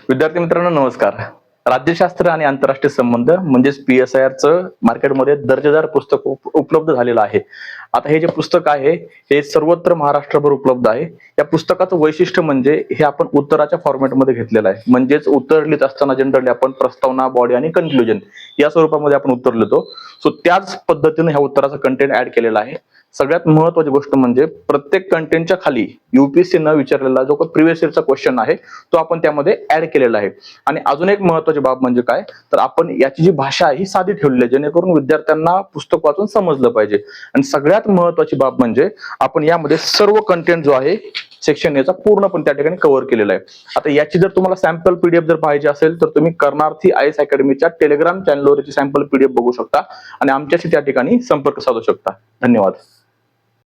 विद्यार्थी मित्रांनो नमस्कार. राज्यशास्त्र आणि आंतरराष्ट्रीय संबंध म्हणजेच PSIRचं मार्केटमध्ये दर्जेदार पुस्तक उपलब्ध झालेलं आहे. आता हे जे पुस्तक आहे हे सर्वत्र महाराष्ट्रभर उपलब्ध आहे. या पुस्तकाचं वैशिष्ट्य म्हणजे हे आपण उत्तराच्या फॉर्मॅटमध्ये घेतलेलं आहे. म्हणजेच उत्तर लिहित असताना जनरली आपण प्रस्तावना, बॉडी आणि कन्क्लुजन या स्वरूपामध्ये आपण उत्तर लिहितो. सो त्याच पद्धतीने ह्या उत्तराचा कंटेंट ऍड केलेला आहे. सगळ्यात महत्त्वाची गोष्ट म्हणजे प्रत्येक कंटेंटच्या खाली UPSC न विचारलेला जो काही प्रिव्हियस इयरचा क्वेश्चन आहे तो आपण त्यामध्ये ऍड केलेला आहे. आणि अजून एक महत्त्वाची बाब म्हणजे काय, तर आपण याची जी भाषा आहे ही साधी ठेवलेली आहे जेणेकरून विद्यार्थ्यांना पुस्तक वाचून समजलं पाहिजे. आणि सगळ्यात महत्त्वाची बाब म्हणजे आपण यामध्ये सर्व कंटेंट जो आहे सेक्शन याचा पूर्णपणे त्या ठिकाणी कव्हर केलेला आहे. आता याची जर तुम्हाला सॅम्पल PDF जर पाहिजे असेल तर तुम्ही कर्णार्थी IAS अकॅडमीच्या टेलिग्राम चॅनलवर याची सॅम्पल PDF बघू शकता आणि आमच्याशी त्या ठिकाणी संपर्क साधू शकता. धन्यवाद.